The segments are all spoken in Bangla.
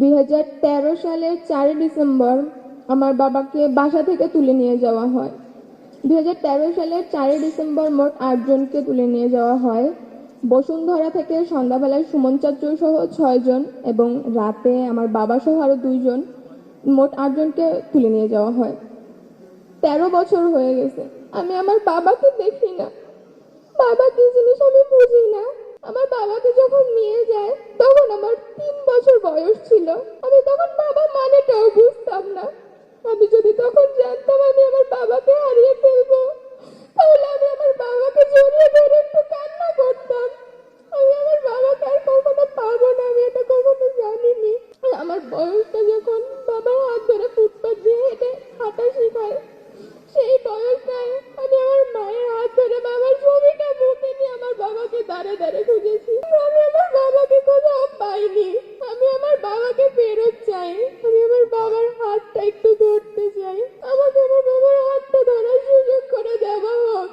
2013 সালের 4 ডিসেম্বর আমার বাবাকে বাসা থেকে তুলে নিয়ে যাওয়া হয়। 2013 সালের 4 ডিসেম্বর মোট 8 জনকে তুলে নিয়ে যাওয়া হয়। বসুন্ধরা থেকে সন্ধ্যাবেলায় সুমন চাচু সহ 6 জন এবং রাতে আমার বাবা সহ আরো 2 জন, মোট 8 জনকে তুলে নিয়ে যাওয়া হয়। 13 বছর হয়ে গেছে, আমি আমার বাবাকে দেখি না। বাবা কি জিনিস আমি বুঝি না। আমার বাবাকে যখন নিয়ে যায় তখন আমার 3 বছর বয়স ছিল। আমি তখন বাবা মানেটাও বুঝতাম না। আমি যদি তখন জানতাম আমি আমার বাবাকে হারিয়ে ফেলবো, তাহলে আমি আমার বাবাকে জড়িয়ে ধরে একটু কান্না করতাম। আমি আমার বাবাকে আর কখনো পাবো না, আমি এটা কখনো জানিনি। আমার বয়সটা যখন বাবার হাত ধরে ফুটপাত দিয়ে হেঁটে হাঁটা শেখায়, সেই বয়সটায় আমি আমার মায়ের হাত ধরে বাবার ছবিটা বুকে নিয়ে আমার বাবাকে দাঁড়ে দাঁড়ে খুঁজেছি। আমি আমার বাবাকে কোথাও পাইনি। আমি আমার বাবাকে ফেরত চাই। আমি আমার বাবার হাতটা একটু ধরতে চাই। আমাকে আমার বাবার হাতটা ধরার সুযোগ করে দেওয়া হোক।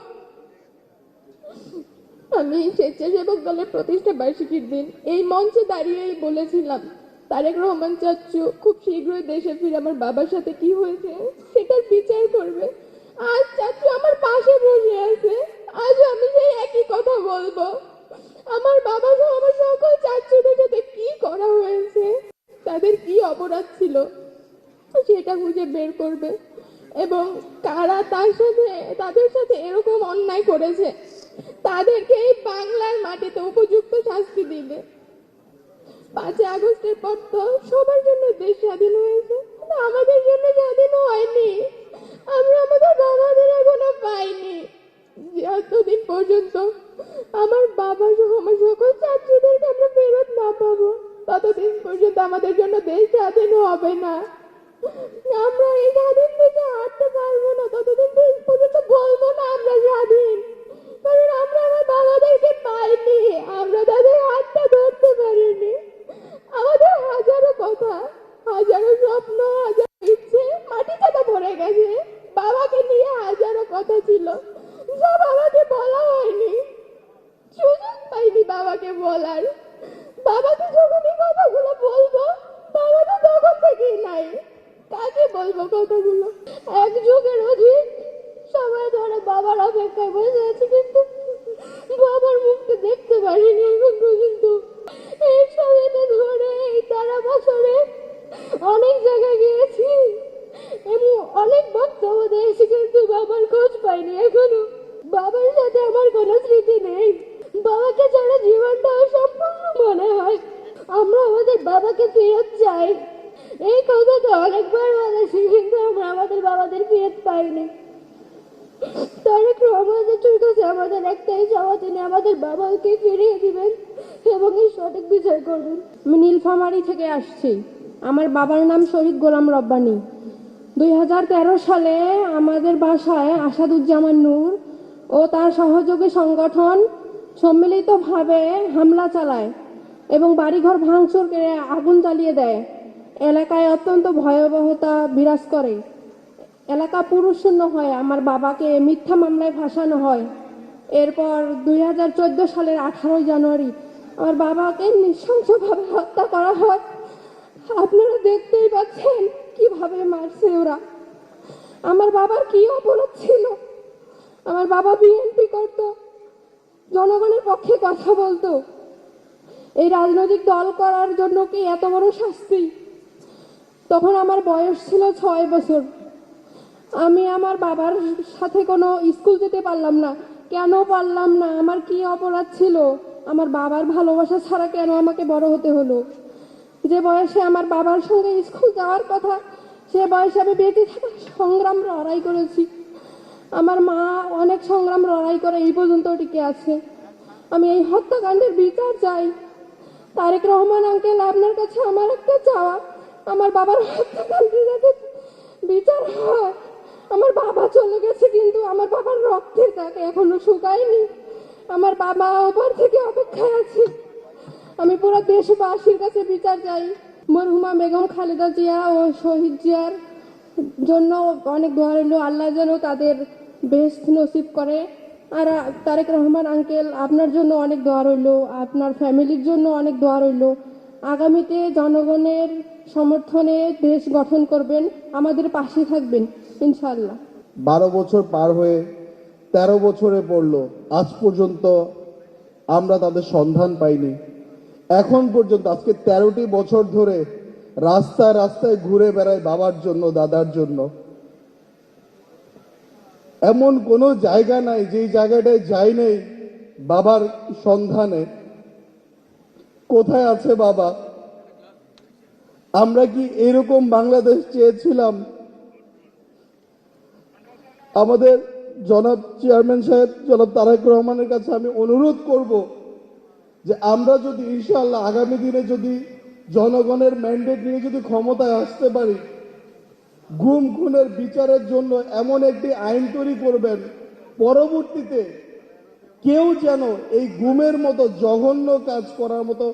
আমি স্বেচ্ছাসেবক দলের প্রতিষ্ঠা বার্ষিকীর দিন এই মঞ্চে দাঁড়িয়েই বলেছিলাম, তারেক রহমান চাচ্চু খুব শীঘ্রই দেশে ফিরে আমার বাবার সাথে কি হয়েছে সেটার বিচার করবে। আজ চাচ্চু আমার পাশে বসে আছে, আজ আমি সেই একই কথা বলবো। আমার বাবা সহ আমার সকল চাচ্চুদের সাথে কি করা হয়েছে, তাদের কি অপরাধ ছিল সেটা খুঁজে বের করবে এবং কারা তাদের সাথে এরকম অন্যায় করেছে তাদেরকে এই বাংলার মাটিতে উপযুক্ত শাস্তি দিবে। 5 আগস্টের পর তো সবার জন্য দেশ স্বাধীন হয়েছে, কিন্তু আমাদের জন্য স্বাধীন হয়নি। আমরা আমাদের বাবাদের এখনো পাইনি। যতদিন পর্যন্ত আমার বাবা সহ আমার সকল ছাত্রীদেরকে আমরা ফেরত না পাবো, ততদিন পর্যন্ত আমাদের জন্য দেশ স্বাধীন হবে না। আমরা এই স্বাধীন দেশে হাঁটতে পারবো না, ততদিন পর্যন্ত বলবো না আমরা স্বাধীন, কারণ আমরা আমার বাবাদেরকে পাইনি, আমরা তাদের হাতটা ধরতে পারিনি। আমাদের হাজারো কথা, হাজারো স্বপ্ন, হাজারো ইচ্ছে মাটিতে তো ভরে গেছে। বাবাকে নিয়ে হাজারো কথা ছিল, সব বাবাকে বলা হয়নি, সুযোগ পাইনি বাবাকে বলার। বাবাকে যখন এই কথাগুলো বলবো, বাবা তো তখন থেকেই নাই, কাকে বলবো কথাগুলো? 1 যুগের অধিক সময় ধরে বাবার অপেক্ষায় বসে আছি, কিন্তু বাবার মুখকে দেখতে পারিনি এখন পর্যন্ত। এই সময়টা ধরে এই 13 বছরে অনেক জায়গায় গিয়েছি এবং অনেক বক্তব্য দিয়েছি, কিন্তু বাবার খোঁজ পাইনি এখনো। বাবার সাথে আমার কোনো স্মৃতি নেই। বাবাকে ছাড়া জীবনটা অসম্পূর্ণ মনে হয়। আমরা আমাদের বাবাকে ফেরত চাই, এই কথাটা অনেকবার বলেছি, কিন্তু আমরা আমাদের বাবাদের ফেরত পাইনি। তারেক রহমানের কাছে আমাদের একটাই চাওয়া, তিনি আমাদের বাবাকে ফিরিয়ে দিবেন এবং এই সঠিক বিচার করবেন। আমি নীলফামারী থেকে আসছি। আমার বাবার নাম শহীদ গোলাম রব্বানী। 2013 সালে আমাদের বাসায় আসাদুজ্জামান নূর ও তার সহযোগী সংগঠন সম্মিলিতভাবে হামলা চালায় এবং বাড়িঘর ভাঙচুর করে আগুন জ্বালিয়ে দেয়। এলাকায় অত্যন্ত ভয়াবহতা বিরাজ করে। এলাকা পুরুষশূন্য হয়। আমার বাবাকে মিথ্যা মামলায় ফাঁসানো হয়। এরপর 2014 সালের 18 জানুয়ারি আমার বাবাকে নৃশংসভাবে হত্যা করা হয়। আপনারা দেখতেই পাচ্ছেন কিভাবে মারছে ওরা। আমার বাবার কি অপরাধ ছিল? আমার বাবা বিএনপি করতো, জনগণের পক্ষে কথা বলতো। এই রাজনৈতিক দল করার জন্য কি এত বড় শাস্তি? তখন আমার বয়স ছিল 6 বছর। আমি আমার বাবার সাথে কোনো স্কুল যেতে পারলাম না। কেন পারলাম না? আমার কি অপরাধ ছিল? আমার বাবার ভালোবাসা ছাড়া কেন আমাকে বড় হতে হলো? যে বয়সে আমার বাবার সঙ্গে স্কুল যাওয়ার কথা, সে বয়সে আমি বেঁচে থাকার সংগ্রাম লড়াই করেছি। আমার মা অনেক সংগ্রাম লড়াই করে এই পর্যন্ত টিকে আছে। আমি এই হত্যাকাণ্ডের বিচার চাই। তারেক রহমান আঙ্কেল, আপনার কাছে আমার একটা চাওয়া, আমার বাবার হত্যাকাণ্ডের যাতে বিচার হয়। আমার বাবা চলে গেছে, কিন্তু আমার বাবার রক্তের দাগ এখনো শুকায়নি। আমার বাবা ওপর থেকে অপেক্ষায় আছে। আমি পুরো দেশবাসীর কাছে বিচার চাই। মরহুমা বেগম খালেদা জিয়া ও শহীদ জিয়ার জন্য অনেক দোয়া রইল, আল্লাহ যেন তাদের বেহেশত নসিব করে। আর তারেক রহমান আঙ্কেল, আপনার জন্য অনেক দোয়া রইল, আপনার ফ্যামিলির জন্য অনেক দোয়া রইল। আগামীতে জনগণের সমর্থনে দেশ গঠন করবেন, আমাদের পাশে থাকবেন ইনশাআল্লাহ। 12 বছর পার হয়ে 13 বছরে পড়ল, আজ পর্যন্ত আমরা তাদের সন্ধান পাইনি। এখন পর্যন্ত আজকে 13টি বছর ধরে রাস্তায় রাস্তায় ঘুরে বেড়ায় বাবার জন্য, দাদার জন্য। এমন কোনো জায়গা নাই যেই জায়গাটায় যাই নেই বাবার সন্ধানে। কোথায় আছে বাবা? আমরা কি এরকম বাংলাদেশ চেয়েছিলাম? আমাদের জনাব চেয়ারম্যান সাহেব, জনাব তারেক রহমানের কাছে আমি অনুরোধ করব যে আমরা যদি ইনশাআল্লাহ আগামী দিনে যদি জনগণের ম্যান্ডেট নিয়ে যদি ক্ষমতায় আসতে পারি, গুম খুনের বিচারের জন্য এমন একটি আইন তৈরি করবেন, পরবর্তীতে কেউ যেন এই গুমের মতো জঘন্য কাজ করার মতো